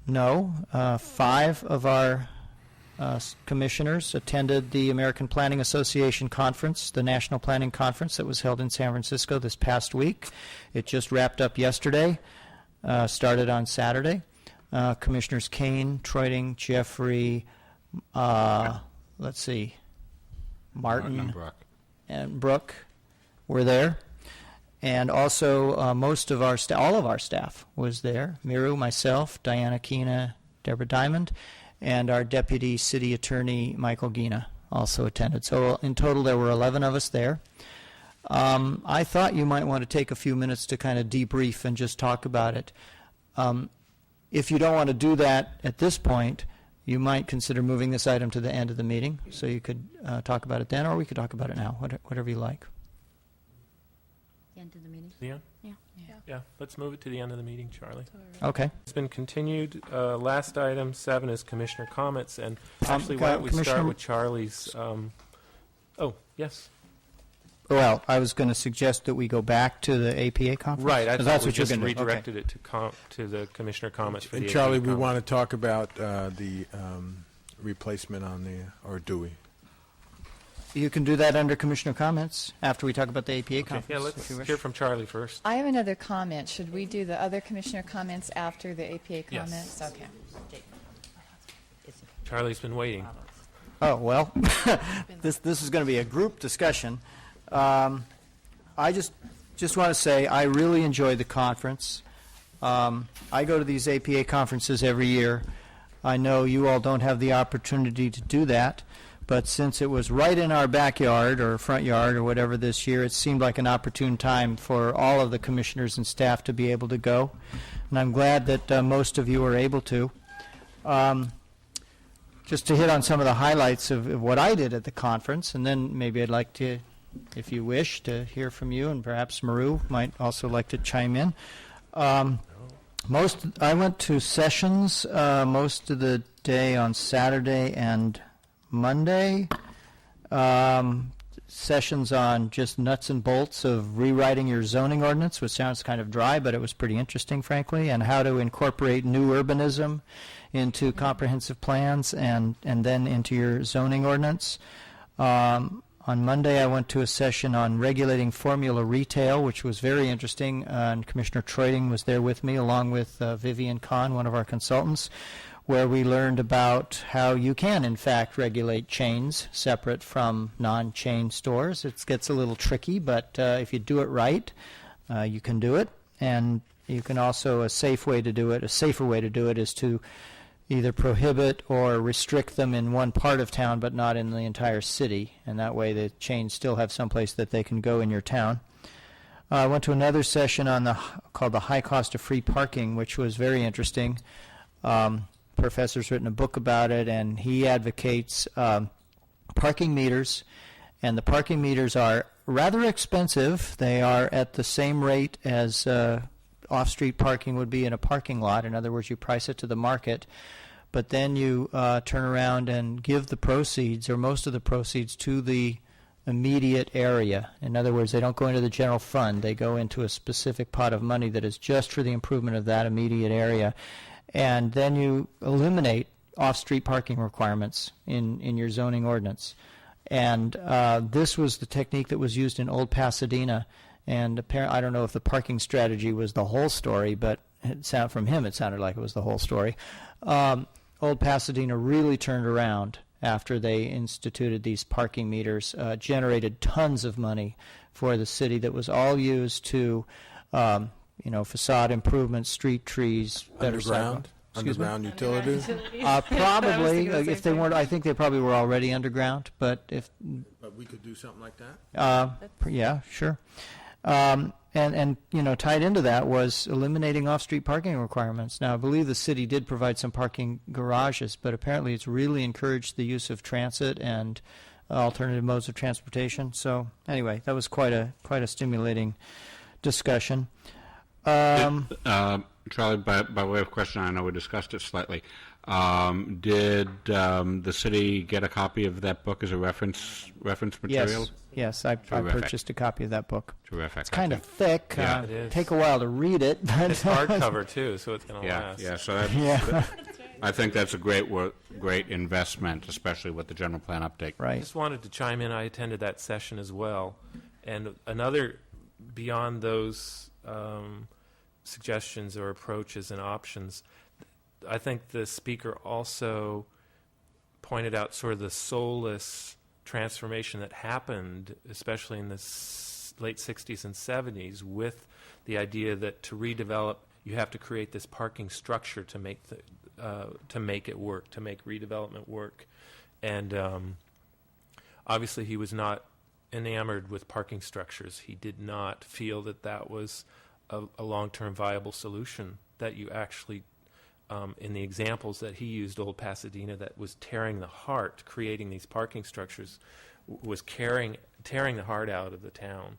No, 5 of our commissioners attended the American Planning Association conference, the National Planning Conference that was held in San Francisco this past week. It just wrapped up yesterday, started on Saturday. Commissioners Kane, Troiting, Jeffrey, Martin and Brooke were there. And also most of our all of our staff was there. Miru, myself, Diana Keena, Deborah Diamond, and our Deputy City Attorney, Michael Gina, also attended. So in total, there were 11 of us there. I thought you might want to take a few minutes to kind of debrief and just talk about it. If you don't want to do that at this point, you might consider moving this item to the end of the meeting, so you could talk about it then, or we could talk about it now, whatever you like. The end of the meeting? Yeah? Yeah. Let's move it to the end of the meeting, Charlie. Okay. It's been continued. Last item, 7, is commissioner comments, and actually, why don't we start with Charlie's, oh, yes. Well, I was going to suggest that we go back to the APA conference. Right, I thought we just redirected redirected it to the commissioner comments for the And Charlie, APA we want to comments. talk about the replacement on the, or do we? You can do that under commissioner comments after we talk about the APA conference. Yeah, if let's you wish. hear from Charlie first. I have another comment. Should we do the other commissioner comments after the APA Yes. comments? Okay. Charlie's been waiting. Oh, well, this is going to be a group discussion. I just want to say I really enjoyed the conference. I go to these APA conferences every year. I know you all don't have the opportunity to do that, but since it was right in our backyard or front yard or whatever this year, it seemed like an opportune time for all of the commissioners and staff to be able to go. And I'm glad that most of you were able to. Just to hit on some of the highlights of what I did at the conference, and then maybe I'd like to, if you wish, to hear from you, and perhaps Maru might also like to chime in. I went to sessions most of the day on Saturday and Monday. Sessions on just nuts and bolts of rewriting your zoning ordinance, which sounds kind of dry, but it was pretty interesting, frankly, and how to incorporate new urbanism into comprehensive plans and then into your zoning ordinance. On Monday, I went to a session on regulating formula retail, which was very interesting, and Commissioner Troiting was there with me, along with Vivian Kahn, one of our consultants, where we learned about how you can, in fact, regulate chains separate from non-chain stores. It gets a little tricky, but if you do it right, you can do it. And you can also, a safer way to do it is to either prohibit or restrict them in one part of town, but not in the entire city. And that way the chains still have some place that they can go in your town. I went to another session on called the high cost of free parking, which was very interesting. Professor's written a book about it, and he advocates parking meters, and the parking meters are rather expensive. They are at the same rate as off-street parking would be in a parking lot. In other words, you price it to the market, but then you turn around and give the proceeds, or most of the proceeds, to the immediate area. In other words, they don't go into the general fund. They go into a specific pot of money that is just for the improvement of that immediate area. And then you eliminate off-street parking requirements in your zoning ordinance. And this was the technique that was used in Old Pasadena. And apparently, I don't know if the parking strategy was the whole story, but from him it sounded like it was the whole story. Old Pasadena really turned around after they instituted these parking meters, generated tons of money for the city that was all used to facade improvements, street trees, better Underground utilities? Probably, if they weren't, I think they probably were already underground, but But we could do something like that? yeah, sure. And tied into that was eliminating off-street parking requirements. Now, I believe the city did provide some parking garages, but apparently it's really encouraged the use of transit and alternative modes of transportation. So anyway, that was quite a stimulating discussion. Charlie, by way of question, I know we discussed it slightly. Did the city get a copy of that book as a reference material? Yes, I purchased a copy of that book. Terrific. It's kind of thick. Yeah. It is. Take a while to read it. But It's hardcover, too, so it's going to last. Yeah, so that's, I think that's a great investment, especially with the general plan update. I Right. just wanted to chime in. I attended that session as well. And another, beyond those suggestions or approaches and options, I think the speaker also pointed out sort of the soulless transformation that happened, especially in the late 60s and 70s, with the idea that to redevelop, you have to create this parking structure to make it work, to make redevelopment work. And obviously he was not enamored with parking structures. He did not feel that that was a long-term viable solution, that you actually, in the examples that he used, Old Pasadena, that was tearing the heart, creating these parking structures, was tearing the heart out of the town.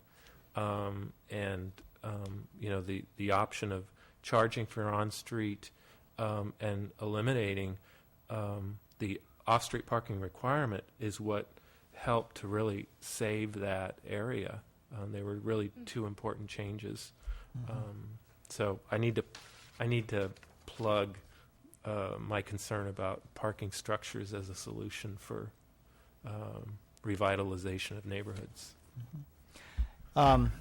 The option of charging for on-street and eliminating the off-street parking requirement is what helped to really save that area. They were really two important changes. So I need to plug my concern about parking structures as a solution for revitalization of neighborhoods. And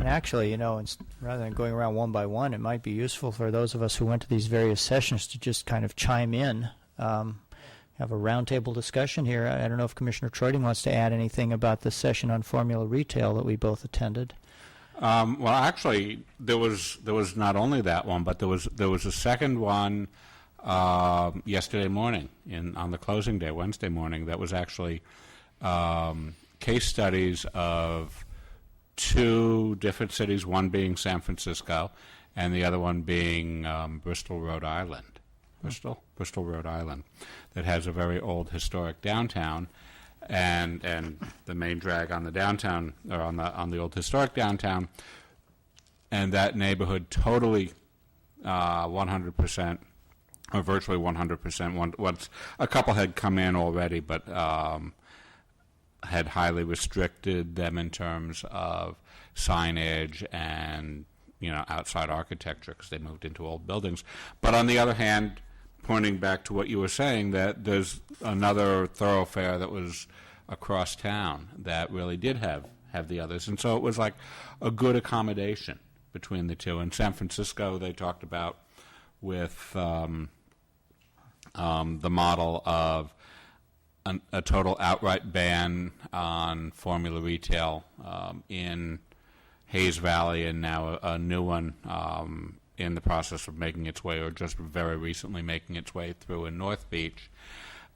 actually, rather than going around one by one, it might be useful for those of us who went to these various sessions to just kind of chime in, have a roundtable discussion here. I don't know if Commissioner Troiting wants to add anything about the session on formula retail that we both attended. Well, actually, there was not only that one, but there was a second one yesterday morning on the closing day, Wednesday morning. That was actually case studies of two different cities, one being San Francisco, and the other one being Bristol, Rhode Island. Bristol, Rhode Island, that has a very old historic downtown. And the main drag on the downtown, or on the old historic downtown, and that neighborhood totally 100%, or virtually 100%. Once a couple had come in already, but had highly restricted them in terms of signage and outside architecture because they moved into old buildings. But on the other hand, pointing back to what you were saying, that there's another thoroughfare that was across town that really did have the others. And so it was like a good accommodation between the two. In San Francisco, they talked about with the model of a total outright ban on formula retail in Hayes Valley, and now a new one in the process of making its way, or just very recently making its way through in North Beach.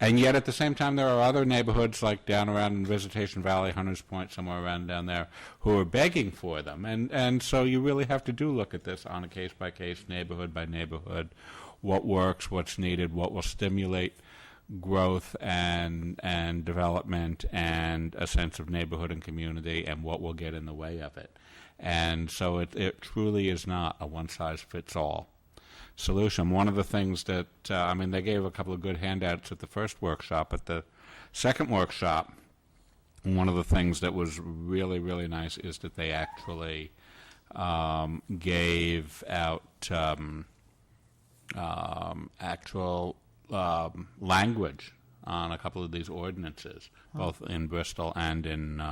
And yet at the same time, there are other neighborhoods like down around in Visitation Valley, Hunters Point, somewhere around down there, who are begging for them. And so you really have to look at this on a case-by-case, neighborhood by neighborhood, what works, what's needed, what will stimulate growth and development and a sense of neighborhood and community, and what will get in the way of it. And so it truly is not a one-size-fits-all solution. One of the things that, they gave a couple of good handouts at the first workshop. At the second workshop, one of the things that was really, really nice is that they actually gave out actual language on a couple of these ordinances, both in Bristol and in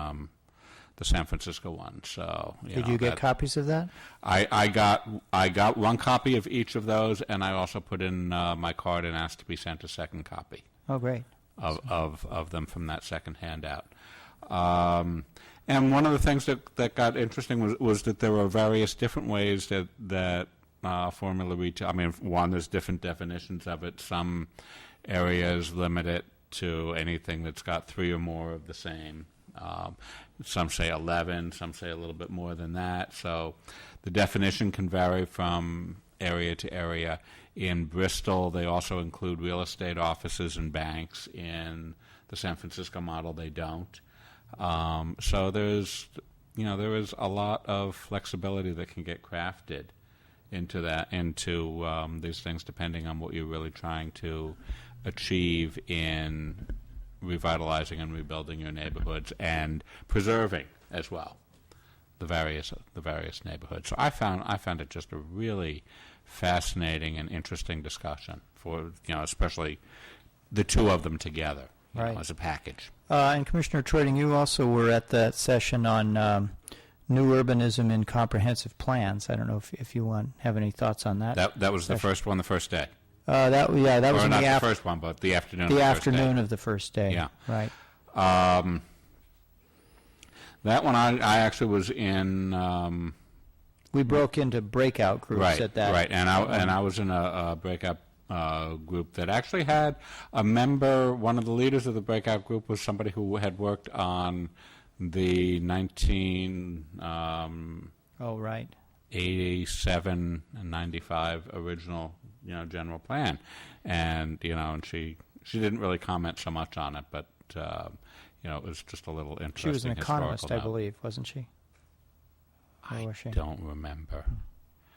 the San Francisco one. So did you get copies of that? I got one copy of each of those, and I also put in my card and asked to be sent a second copy. Oh, great. Of them from that second handout. And one of the things that got interesting was that there were various different ways that formula retail. One, there's different definitions of it. Some areas limit it to anything that's got 3 or more of the same. Some say 11, some say a little bit more than that. So the definition can vary from area to area. In Bristol, they also include real estate offices and banks. In the San Francisco model, they don't. So there is a lot of flexibility that can get crafted into these things, depending on what you're really trying to achieve in revitalizing and rebuilding your neighborhoods and preserving as well the various neighborhoods. So I found it just a really fascinating and interesting discussion for, especially the two of them together, Right. as a package. And Commissioner Troiting, you also were at that session on new urbanism in comprehensive plans. I don't know if you have any thoughts on that. That was the first one, the first day. That was Or in not the the first one, but the afternoon. the of the first day. afternoon of the first day. Yeah. Right. That one I actually was in. We broke into breakout groups Right, at that. right, and I was in a breakout group that actually had a member. One of the leaders of the breakout group was somebody who had worked on the 87 and 95 original, general plan, and and she didn't really comment so much on it, but it was just a little interesting. She was an economist, I historical note. believe, wasn't she? Or was she? Don't remember.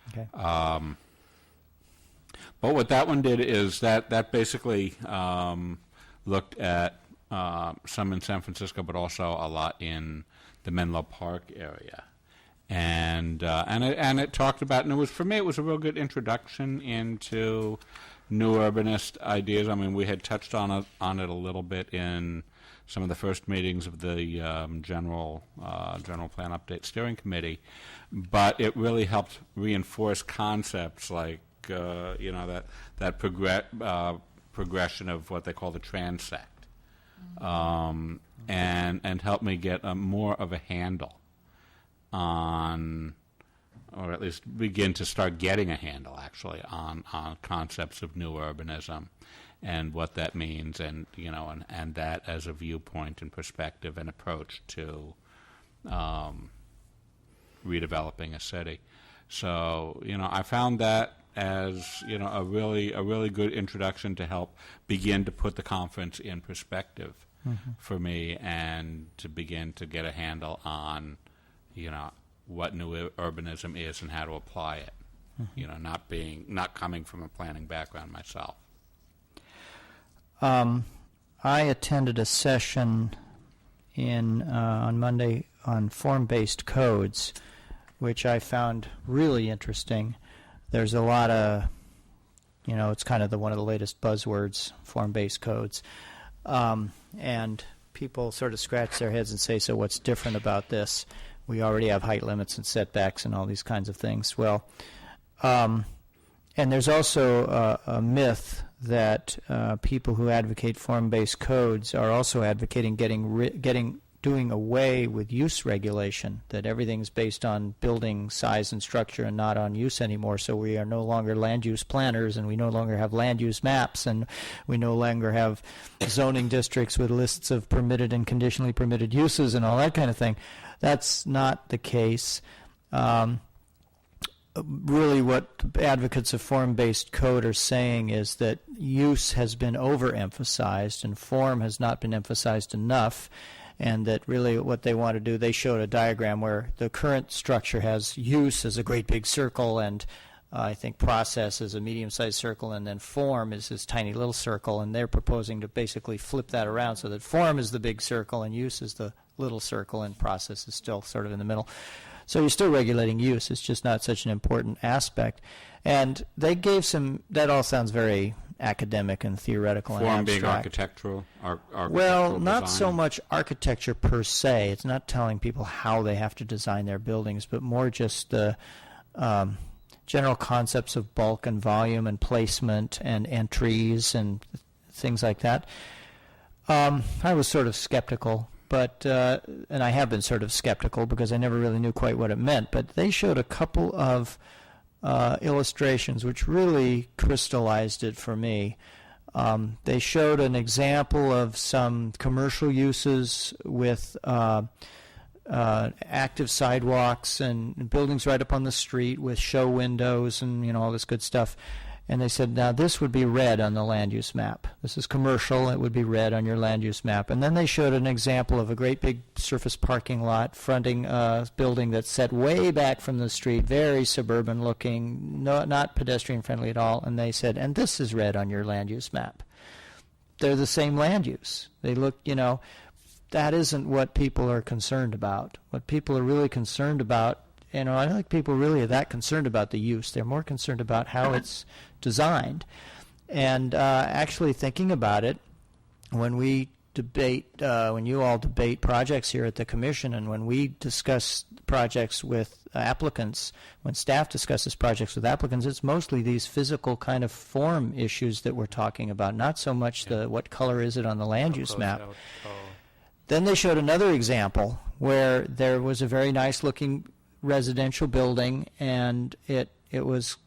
Okay. But what that one did is that basically looked at some in San Francisco, but also a lot in the Menlo Park area, and it talked about, and for me it was a real good introduction into new urbanist ideas. I mean, we had touched on it a little bit in some of the first meetings of the general plan update steering committee, but it really helped reinforce concepts like that progression of what they call the transect, and helped me get more of a handle on, or at least begin to start getting a handle actually on concepts of new urbanism and what that means, and and that as a viewpoint and perspective and approach to redeveloping a city. So I found that as a really good introduction to help begin to put the conference in perspective for me, and to begin to get a handle on what new urbanism is and how to apply it. Not coming from a planning background myself. I attended a session on Monday on form-based codes, which I found really interesting. There's a lot of, it's kind of one of the latest buzzwords, form-based codes, and people sort of scratch their heads and say, so what's different about this? We already have height limits and setbacks and all these kinds of things. Well, and there's also a myth that people who advocate form-based codes are also advocating doing away with use regulation, that everything's based on building size and structure and not on use anymore. So we are no longer land use planners, and we no longer have land use maps, and we no longer have zoning districts with lists of permitted and conditionally permitted uses and all that kind of thing. That's not the case. Really what advocates of form-based code are saying is that use has been overemphasized and form has not been emphasized enough, and that really what they want to do, they showed a diagram where the current structure has use as a great big circle, and I think process is a medium-sized circle, and then form is this tiny little circle, and they're proposing to basically flip that around so that form is the big circle and use is the little circle, and process is still sort of in the middle. So you're still regulating use. It's just not such an important aspect. And they gave that all sounds very academic and theoretical and Form abstract. being architectural? Well, not design? so much architecture per se. It's not telling people how they have to design their buildings, but more just the general concepts of bulk and volume and placement and entries and things like that. I was sort of skeptical, but and I have been sort of skeptical because I never really knew quite what it meant. But they showed a couple of illustrations which really crystallized it for me. They showed an example of some commercial uses with active sidewalks and buildings right up on the street with show windows and all this good stuff. And they said, now this would be red on the land use map. This is commercial, it would be red on your land use map. And then they showed an example of a great big surface parking lot fronting a building that's set way back from the street, very suburban looking, not pedestrian friendly at all. And they said, and this is red on your land use map. They're the same land use. They look, that isn't what people are concerned about. What people are really concerned about, I don't think people really are that concerned about the use. They're more concerned about how it's designed. And actually thinking about it, when we debate, when you all debate projects here at the Commission, and when we discuss projects with applicants, when staff discusses projects with applicants, it's mostly these physical kind of form issues that we're talking about, not so much the what color is it on the land use map. Then they showed another example where there was a very nice looking residential building, and it was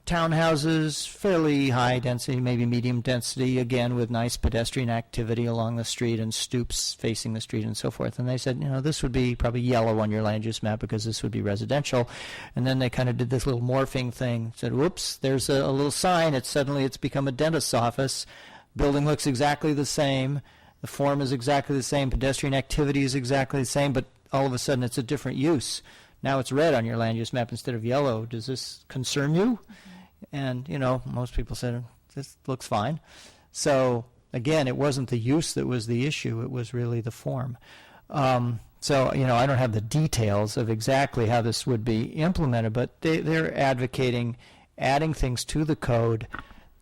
townhouses, fairly high density, maybe medium density, again with nice pedestrian activity along the street and stoops facing the street and so forth. And they said, this would be probably yellow on your land use map because this would be residential. And then they kind of did this little morphing thing, said, whoops, there's a little sign, it's become a dentist's office. Building looks exactly the same, the form is exactly the same, pedestrian activity is exactly the same, but all of a sudden it's a different use. Now it's red on your land use map instead of yellow. Does this concern you? And, most people said, this looks fine. So, again, it wasn't the use that was the issue. It was really the form. So, I don't have the details of exactly how this would be implemented, but they're advocating adding things to the code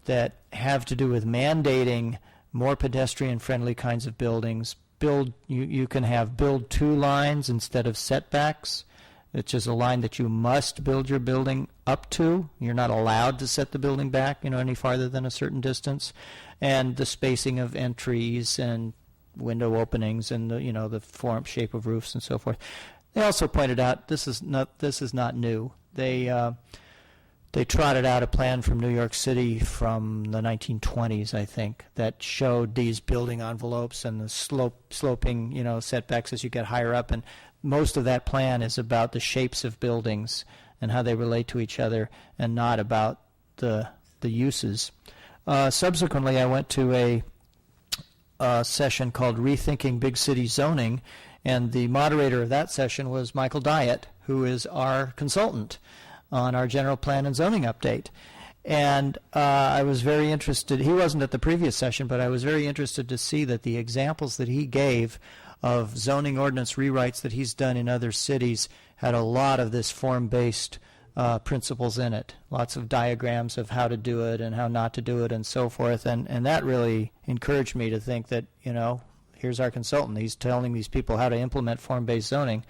that have to do with mandating more pedestrian-friendly kinds of buildings. You can have build two lines instead of setbacks. It's just a line that you must build your building up to. You're not allowed to set the building back, any farther than a certain distance. And the spacing of entries and window openings and the form, shape of roofs and so forth. They also pointed out this is not new. They trotted out a plan from New York City from the 1920s, I think, that showed these building envelopes and the sloping, setbacks as you get higher up. And most of that plan is about the shapes of buildings and how they relate to each other, and not about the uses. Subsequently, I went to a session called Rethinking Big City Zoning, and the moderator of that session was Michael Diet, who is our consultant on our general plan and zoning update. And I was very interested. He wasn't at the previous session, but I was very interested to see that the examples that he gave of zoning ordinance rewrites that he's done in other cities had a lot of this form-based principles in it. Lots of diagrams of how to do it and how not to do it and so forth. And that really encouraged me to think that, here's our consultant. He's telling these people how to implement form-based zoning.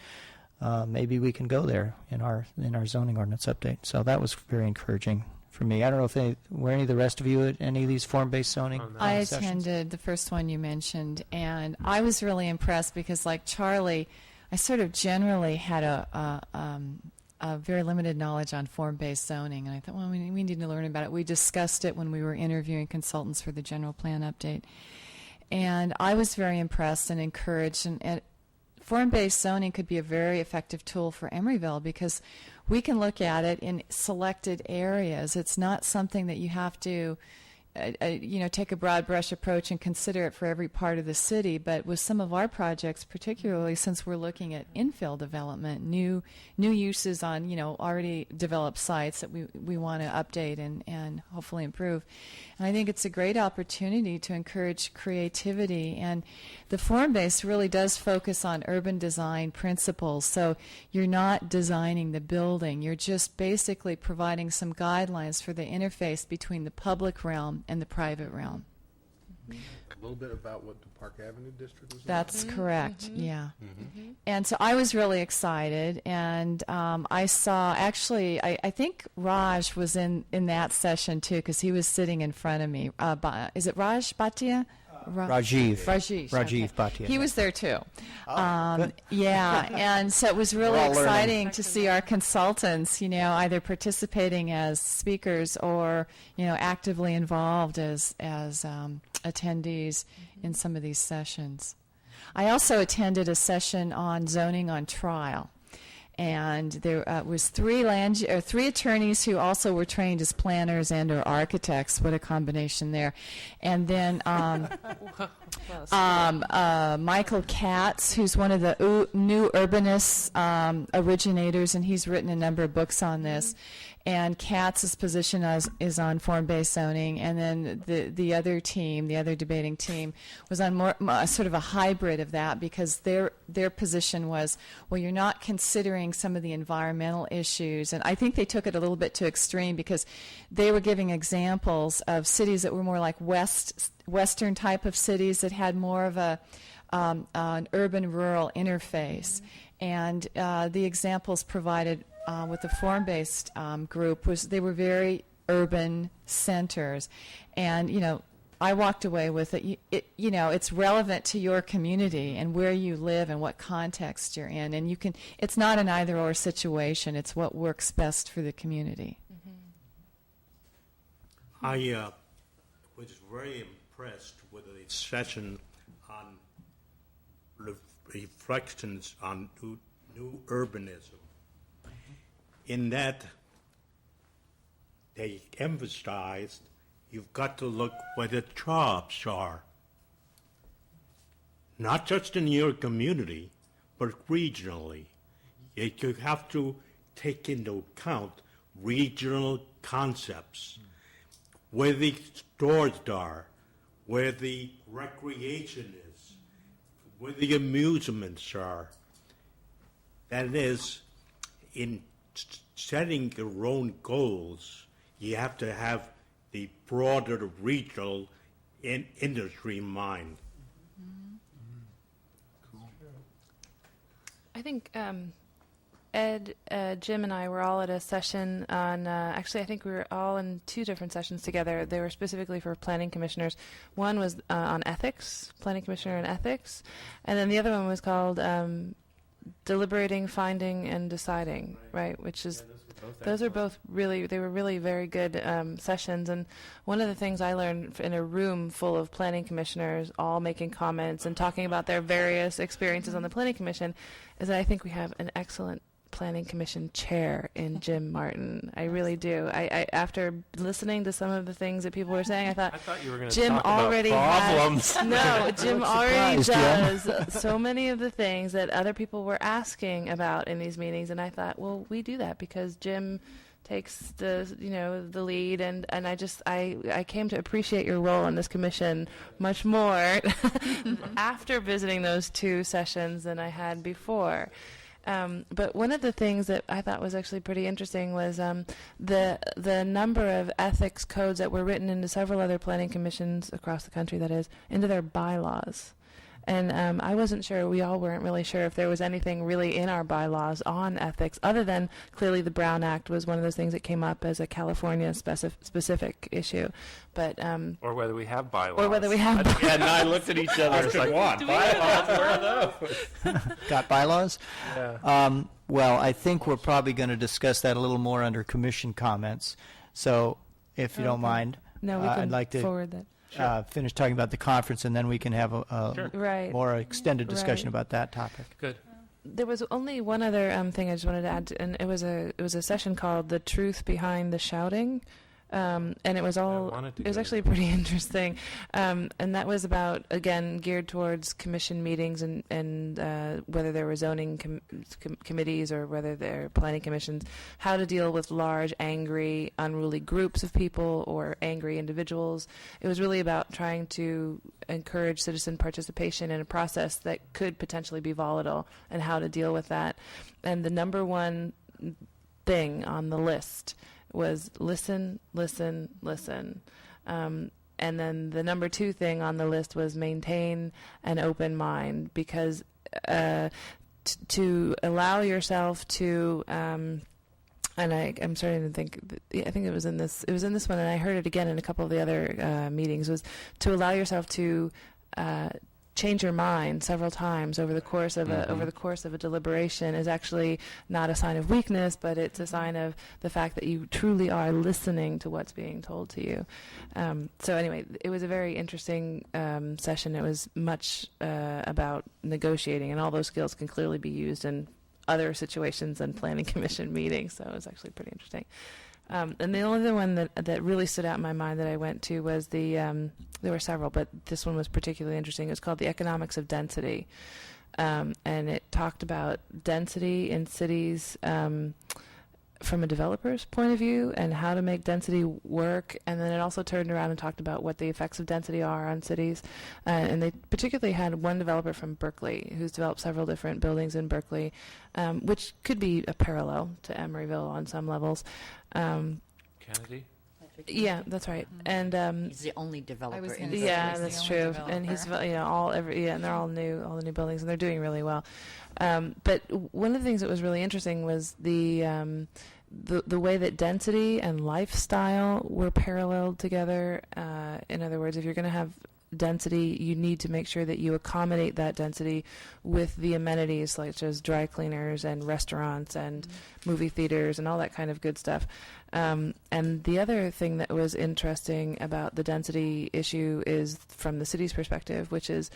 Maybe we can go there in our zoning ordinance update. So that was very encouraging for me. I don't know if were any of the rest of you at any of these form-based zoning I sessions? attended the first one you mentioned, and I was really impressed because, like Charlie, I sort of generally had a very limited knowledge on form-based zoning, and I thought, well, we need to learn about it. We discussed it when we were interviewing consultants for the general plan update, and I was very impressed and encouraged. And form-based zoning could be a very effective tool for Emeryville because we can look at it in selected areas. It's not something that you have to, take a broad brush approach and consider it for every part of the city. But with some of our projects, particularly since we're looking at infill development, new uses on already developed sites that we want to update and hopefully improve. And I think it's a great opportunity to encourage creativity. And the form-based really does focus on urban design principles. So you're not designing the building. You're just basically providing some guidelines for the interface between the public realm and the private realm. A little bit about what the Park Avenue district was That's correct, yeah. And so I was really excited, and I saw, actually, I think Raj was in that session too, because he was sitting in front of me. Is it Raj Bhatia? Rajiv Okay. Bhatia. He was there too. Yeah, and so it was really all learning. exciting to see our consultants, either participating as speakers or, actively involved as attendees in some of these sessions. I also attended a session on zoning on trial. and there was three attorneys who also were trained as planners and or architects. What a combination there! And then Michael Katz, who's one of the new urbanists originators, and he's written a number of books on this. And Katz's position is on form-based zoning, and then the other team, the other debating team, was on more sort of a hybrid of that, because their position was, well, you're not considering some of the environmental issues, and I think they took it a little bit to extreme, because they were giving examples of cities that were more like Western type of cities that had more of an urban-rural interface, and the examples provided with the form-based group was they were very urban centers, and I walked away with it. It's relevant to your community and where you live and what context you're in, and it's not an either-or situation. It's what works best for the community. I was very impressed with the session on reflections on new urbanism. In that, they emphasized you've got to look where the jobs are, not just in your community, but regionally. You have to take into account regional concepts, where the stores are, where the recreation is, where the amusements are. That is, in setting your own goals, you have to have the broader regional industry in mind. I think Ed, Jim, and I were all at a session on, actually I think we were all in two different sessions together. They were specifically for planning commissioners. One was on ethics, planning commissioner and ethics, and then the other one was called deliberating, finding, and deciding, right? Which is, those are both really, they were really very good sessions. And one of the things I learned in a room full of planning commissioners all making comments and talking about their various experiences on the planning commission is that I think we have an excellent planning commission chair in Jim Martin. I really do. I after listening to some of the things that people were saying, I thought you were going to Jim talk already about problems. Jim already surprised, does so many of the things that other people were asking about in these meetings, and I thought, well, we do that because Jim takes the lead, and I came to appreciate your role in this commission much more after visiting those two sessions than I had before. But one of the things that I thought was actually pretty interesting was the number of ethics codes that were written into several other planning commissions across the country, that is, into their bylaws. And I wasn't sure, we all weren't really sure if there was anything really in our bylaws on ethics, other than clearly the Brown Act was one of those things that came up as a California specific issue. But or whether we have bylaws. Or whether we have bylaws. Ed and I looked at each other. It's like, what? Bylaws? Where are those? Got bylaws? Yeah. Well, I think we're probably going to discuss that a little more under commission comments. So, if you don't mind, no, we can I'd like to forward that. finish talking about the conference, and then we can have a Right. more extended discussion Right. about that topic. Good. There was only one other thing I just wanted to add, and it was a session called "The Truth Behind the Shouting," and it was actually pretty interesting, and that was about, again, geared towards commission meetings and whether there were zoning committees or whether they're planning commissions, how to deal with large, angry, unruly groups of people or angry individuals. It was really about trying to encourage citizen participation in a process that could potentially be volatile and how to deal with that. And the number one thing on the list was listen, listen, listen. And then the number two thing on the list was maintain an open mind, because to allow yourself to and I'm starting to think, I think it was in this one, and I heard it again in a couple of the other meetings, was to allow yourself to change your mind several times over the course of a deliberation is actually not a sign of weakness, but it's a sign of the fact that you truly are listening to what's being told to you. So anyway, it was a very interesting session. It was much about negotiating, and all those skills can clearly be used in other situations than planning commission meetings. So it was actually pretty interesting. And the only other one that really stood out in my mind that I went to was there were several, but this one was particularly interesting. It was called The Economics of Density. And it talked about density in cities from a developer's point of view and how to make density work. And then it also turned around and talked about what the effects of density are on cities. And they particularly had one developer from Berkeley who's developed several different buildings in Berkeley, which could be a parallel to Emeryville on some levels. Kennedy? Yeah, that's right. And He's the only developer was in gonna the say yeah, he's the that's only true. developer. And he's and they're all the new buildings, and they're doing really well. But one of the things that was really interesting was the way that density and lifestyle were paralleled together. In other words, if you're going to have density, you need to make sure that you accommodate that density with the amenities such as dry cleaners and restaurants and movie theaters and all that kind of good stuff. And the other thing that was interesting about the density issue is from the city's perspective, which is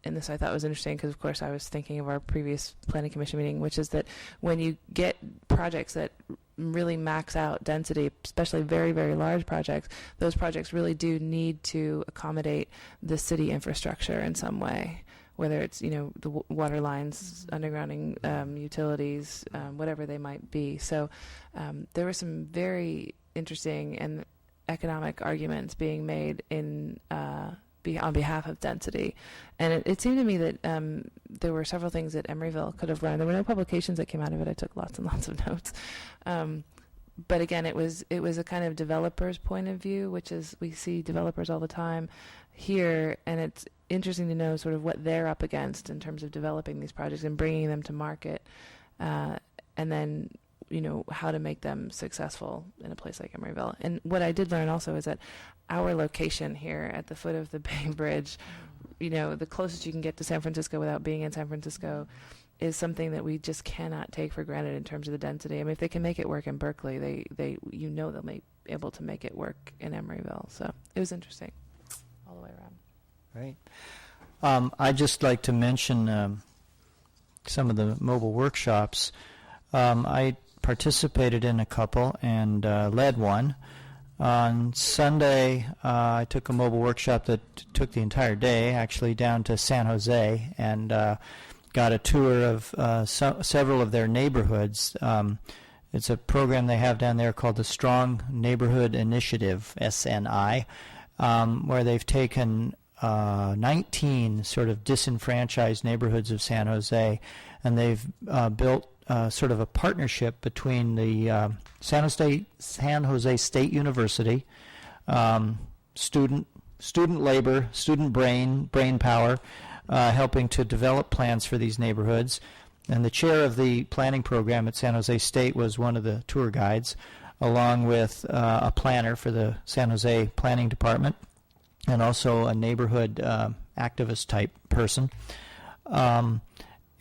and this I thought was interesting because, of course, I was thinking of our previous planning commission meeting, which is that when you get projects that really max out density, especially very, very large projects, those projects really do need to accommodate the city infrastructure in some way, whether it's, the water lines, undergrounding, utilities, whatever they might be. So there were some very interesting and economic arguments being made on behalf of density. And it seemed to me that there were several things that Emeryville could have learned. There were no publications that came out of it. I took lots and lots of notes. But again, it was a kind of developer's point of view, which is we see developers all the time here, and it's interesting to know sort of what they're up against in terms of developing these projects and bringing them to market, and then how to make them successful in a place like Emeryville. And what I did learn also is that our location here at the foot of the Bay Bridge, the closest you can get to San Francisco without being in San Francisco, is something that we just cannot take for granted in terms of the density. I mean, if they can make it work in Berkeley, they'll be able to make it work in Emeryville. So it was interesting all the way around. Right. I'd just like to mention some of the mobile workshops. I participated in a couple and led one. On Sunday, I took a mobile workshop that took the entire day, actually, down to San Jose, and got a tour of several of their neighborhoods. It's a program they have down there called the Strong Neighborhood Initiative, SNI, where they've taken 19 sort of disenfranchised neighborhoods of San Jose, and they've built sort of a partnership between the San Jose State University, student labor, student brain power, helping to develop plans for these neighborhoods. And the chair of the planning program at San Jose State was one of the tour guides, along with a planner for the San Jose Planning Department, and also a neighborhood activist type person.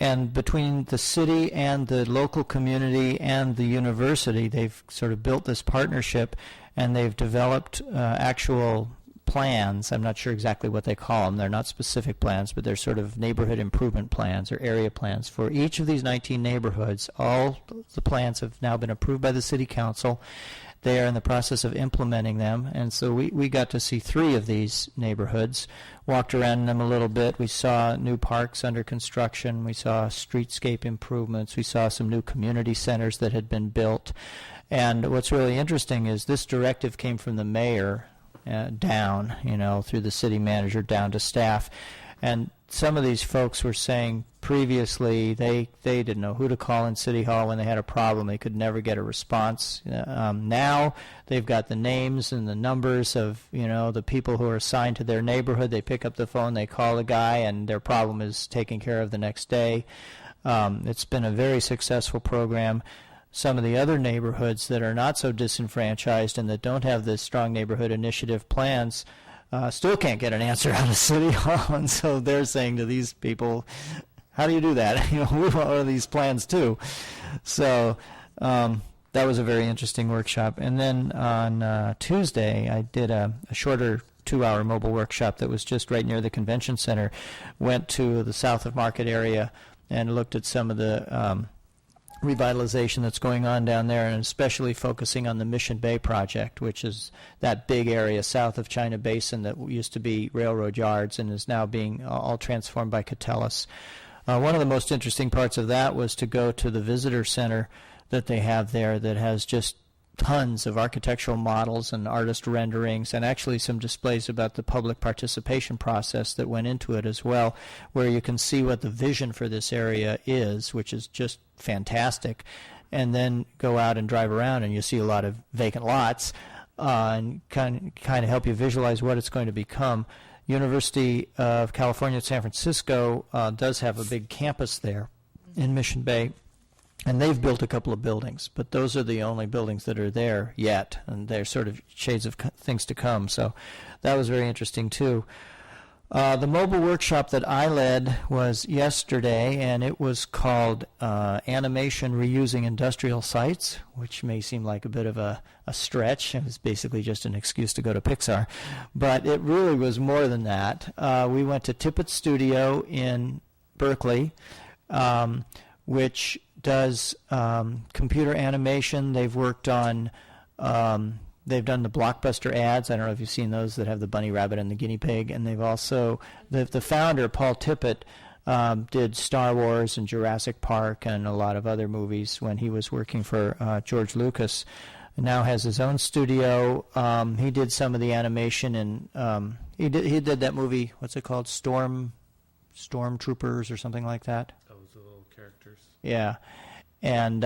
And between the city and the local community and the university, they've sort of built this partnership, and they've developed actual plans. I'm not sure exactly what they call them. They're not specific plans, but they're sort of neighborhood improvement plans or area plans for each of these 19 neighborhoods. All the plans have now been approved by the city council. They are in the process of implementing them, and so we got to see 3 of these neighborhoods, walked around in them a little bit. We saw new parks under construction. We saw streetscape improvements. We saw some new community centers that had been built. And what's really interesting is this directive came from the mayor down, through the city manager down to staff. And some of these folks were saying previously they didn't know who to call in City Hall when they had a problem. They could never get a response. Now they've got the names and the numbers of, the people who are assigned to their neighborhood. They pick up the phone, they call the guy, and their problem is taken care of the next day. It's been a very successful program. Some of the other neighborhoods that are not so disenfranchised and that don't have the Strong Neighborhood Initiative plans still can't get an answer out of City Hall, and so they're saying to these people, how do you do that? We want one of these plans too. So that was a very interesting workshop. And then on Tuesday, I did a shorter 2-hour mobile workshop that was just right near the convention center. Went to the south of Market area and looked at some of the revitalization that's going on down there, and especially focusing on the Mission Bay project, which is that big area south of China Basin that used to be railroad yards and is now being all transformed by Catellus. One of the most interesting parts of that was to go to the visitor center that they have there that has just tons of architectural models and artist renderings, and actually some displays about the public participation process that went into it as well, where you can see what the vision for this area is, which is just fantastic, and then go out and drive around and you see a lot of vacant lots and kind of help you visualize what it's going to become. University of California at San Francisco does have a big campus there in Mission Bay, and they've built a couple of buildings, but those are the only buildings that are there yet, and they're sort of shades of things to come. So that was very interesting, too. The mobile workshop that I led was yesterday, and it was called Animation Reusing Industrial Sites, which may seem like a bit of a stretch. It was basically just an excuse to go to Pixar. But it really was more than that. We went to Tippett Studio in Berkeley, which does computer animation. They've worked on, they've done the blockbuster ads. I don't know if you've seen those that have the bunny rabbit and the guinea pig. And they've also, the founder, Paul Tippett, did Star Wars and Jurassic Park and a lot of other movies when he was working for George Lucas. And now has his own studio. He did some of the animation, and he did that movie, what's it called, Stormtroopers or something like that. Those little characters. Yeah, and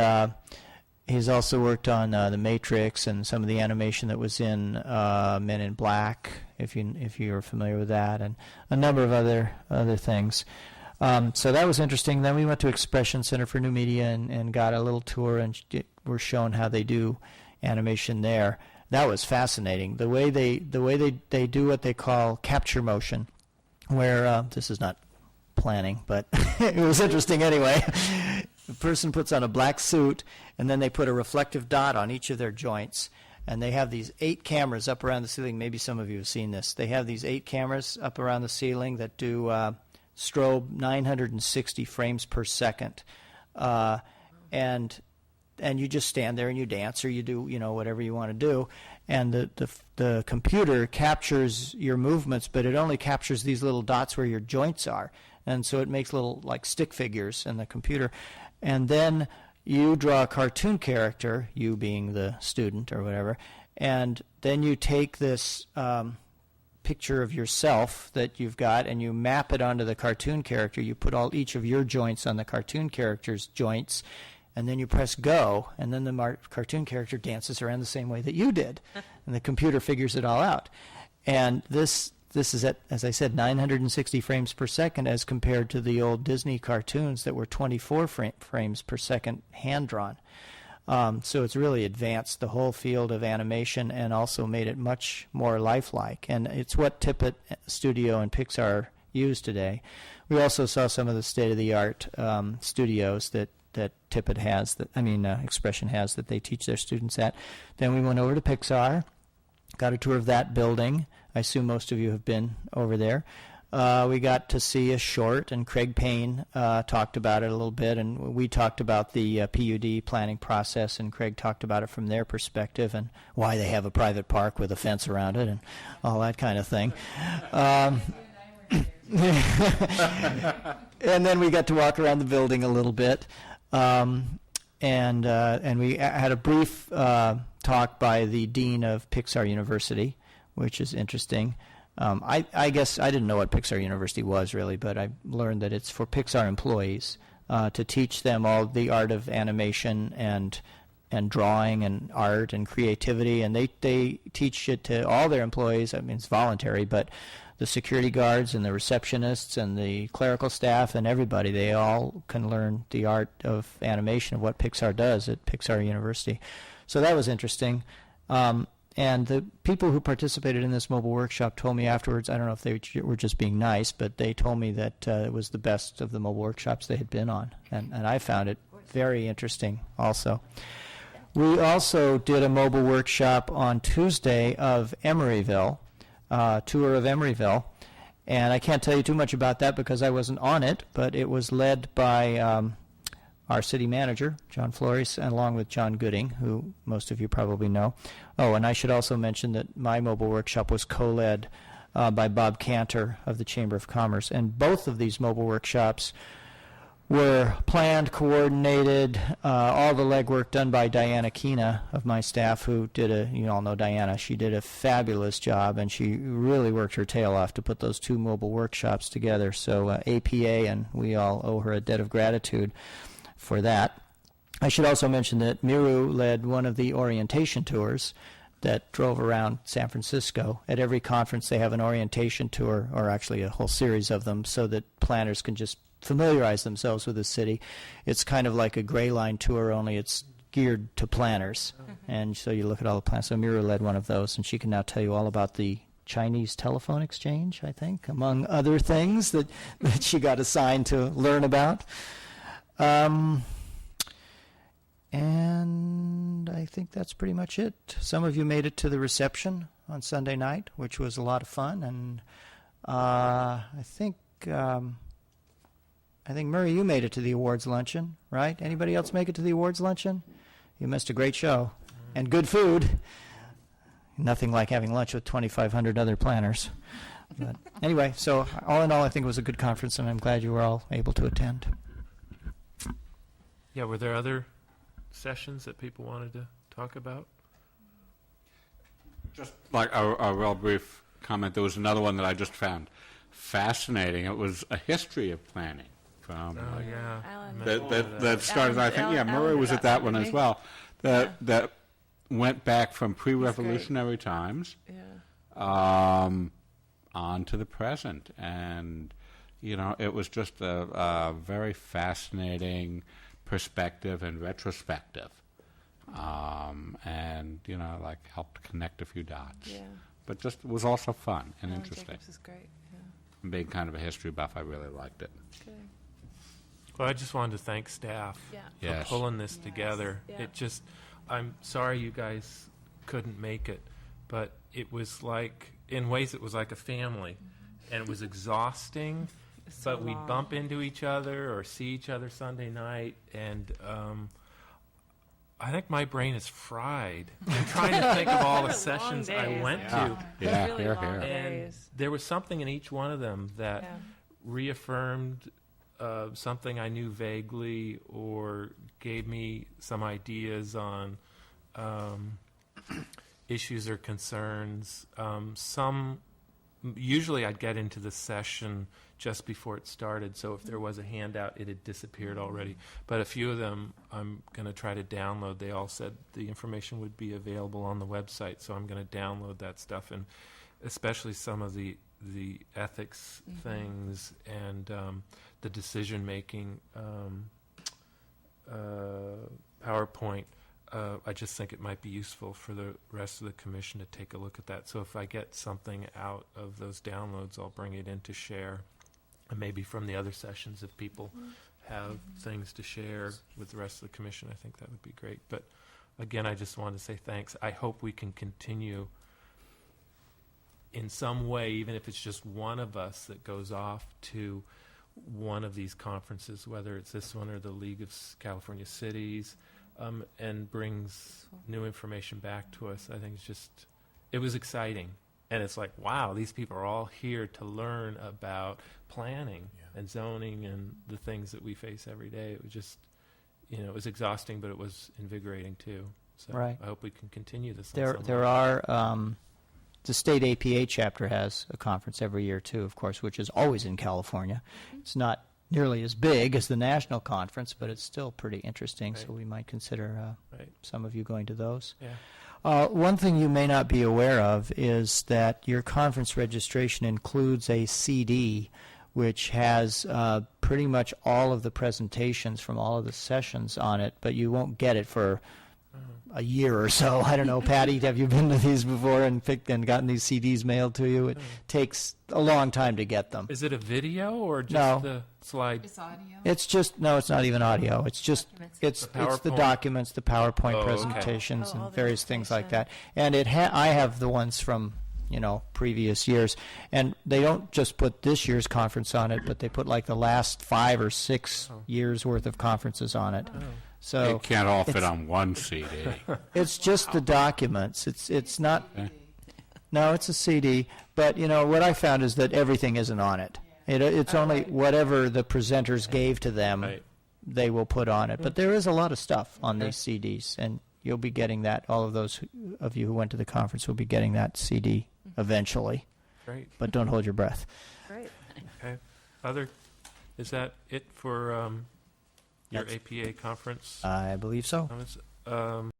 he's also worked on The Matrix and some of the animation that was in Men in Black, if you're familiar with that, and a number of other things. So that was interesting. Then we went to Expression Center for New Media and got a little tour, and were shown how they do animation there. That was fascinating. The way they do what they call capture motion, where this is not planning, but it was interesting anyway. The person puts on a black suit, and then they put a reflective dot on each of their joints, and they have these 8 cameras up around the ceiling. Maybe some of you have seen this. They have these 8 cameras up around the ceiling that do strobe 960 frames per second, and you just stand there and you dance, or you do whatever you want to do, and the computer captures your movements, but it only captures these little dots where your joints are. And so it makes little like stick figures in the computer. And then you draw a cartoon character, you being the student or whatever, and then you take this picture of yourself that you've got and you map it onto the cartoon character. You put each of your joints on the cartoon character's joints, and then you press go, and then the cartoon character dances around the same way that you did. And the computer figures it all out. And this is at, as I said, 960 frames per second as compared to the old Disney cartoons that were 24 frames per second hand-drawn. So it's really advanced the whole field of animation and also made it much more lifelike. And it's what Tippett Studio and Pixar use today. We also saw some of the state-of-the-art studios that Tippett has, Expression has, that they teach their students at. Then we went over to Pixar, got a tour of that building. I assume most of you have been over there. We got to see a short, and Craig Payne talked about it a little bit, and we talked about the PUD planning process, and Craig talked about it from their perspective and why they have a private park with a fence around it and all that kind of thing. And then we got to walk around the building a little bit, and we had a brief talk by the dean of Pixar University, which is interesting. I guess I didn't know what Pixar University was really, but I learned that it's for Pixar employees to teach them all the art of animation and drawing and art and creativity, and they teach it to all their employees. I mean, it's voluntary, but the security guards and the receptionists and the clerical staff and everybody, they all can learn the art of animation, of what Pixar does at Pixar University. So that was interesting. And the people who participated in this mobile workshop told me afterwards, I don't know if they were just being nice, but they told me that it was the best of the mobile workshops they had been on. And I found it very interesting also. We also did a mobile workshop on Tuesday of Emeryville, tour of Emeryville. And I can't tell you too much about that because I wasn't on it, but it was led by our city manager, John Flores, and along with John Gooding, who most of you probably know. Oh, and I should also mention that my mobile workshop was co-led by Bob Cantor of the Chamber of Commerce. And both of these mobile workshops were planned, coordinated, all the legwork done by Diana Kina of my staff, who did you all know Diana, she did a fabulous job, and she really worked her tail off to put those two mobile workshops together. So APA, and we all owe her a debt of gratitude for that. I should also mention that Miru led one of the orientation tours that drove around San Francisco. At every conference they have an orientation tour, or actually a whole series of them, so that planners can just familiarize themselves with the city. It's kind of like a Gray Line tour, only it's geared to planners. And so you look at all the plans. So Miru led one of those, and she can now tell you all about the Chinese telephone exchange, I think, among other things that she got assigned to learn about. And I think that's pretty much it. Some of you made it to the reception on Sunday night, which was a lot of fun. And I think Murray, you made it to the awards luncheon, right? Anybody else make it to the awards luncheon? You missed a great show and good food. Nothing like having lunch with 2,500 other planners. But anyway, so all in all, I think it was a good conference, and I'm glad you were all able to attend. Yeah, were there other sessions that people wanted to talk about? Just like a real brief comment, there was another one that I just found fascinating. It was a history of planning. From that started. I think Murray was at that one as well. That went back from pre-revolutionary times on to the present, and it was just a very fascinating perspective and retrospective, and like helped connect a few dots. Yeah. But just it was also fun and interesting. Jacobs is great. Yeah. Being kind of a history buff, I really liked it. Good. Well, I just wanted to thank staff for pulling this together. Yeah. I'm sorry you guys couldn't make it, but it was like, in ways it was like a family, and it was exhausting, but we'd bump into each other or see each other Sunday night, and I think my brain is fried. I'm trying to think of all the sessions I went to. Yeah, really here. And there was something in each one of them that reaffirmed something I knew vaguely, or gave me some ideas on issues or concerns. Usually I'd get into the session just before it started, so if there was a handout, it had disappeared already. But a few of them I'm going to try to download. They all said the information would be available on the website, so I'm going to download that stuff, and especially some of the ethics things and the decision-making PowerPoint. I just think it might be useful for the rest of the commission to take a look at that. So if I get something out of those downloads, I'll bring it in to share. And maybe from the other sessions, if people have things to share with the rest of the commission, I think that would be great. But again, I just want to say thanks. I hope we can continue in some way, even if it's just one of us that goes off to one of these conferences, whether it's this one or the League of California Cities, and brings new information back to us. I think it was exciting. And it's like, wow, these people are all here to learn about planning and zoning and the things that we face every day. It was just, it was exhausting, but it was invigorating too. So right. I hope we can continue this. There are, the state APA chapter has a conference every year too, of course, which is always in California. It's not nearly as big as the national conference, but it's still pretty interesting, so we might consider some of you going to those. Yeah. One thing you may not be aware of is that your conference registration includes a CD which has pretty much all of the presentations from all of the sessions on it, but you won't get it for a year or so. I don't know, Patty, have you been to these before and gotten these CDs mailed to you? It takes a long time to get them. Is it a video or just the slide? It's audio. It's just, no, it's not even audio. It's just, it's the documents, the PowerPoint presentations, and various things like that. And I have the ones from previous years. And they don't just put this year's conference on it, but they put like the last 5 or 6 years worth of conferences on it. So It can't all fit on one CD. it's just the documents. It's not. No, it's a CD. But what I found is that everything isn't on it. It's only whatever the presenters gave to them, Right. they will put on it. But there is a lot of stuff on these CDs, and you'll be getting that. All of those of you who went to the conference will be getting that CD eventually. Great. But don't hold your breath. Great. Okay. Is that it for your That's- APA conference? I believe so. Comments?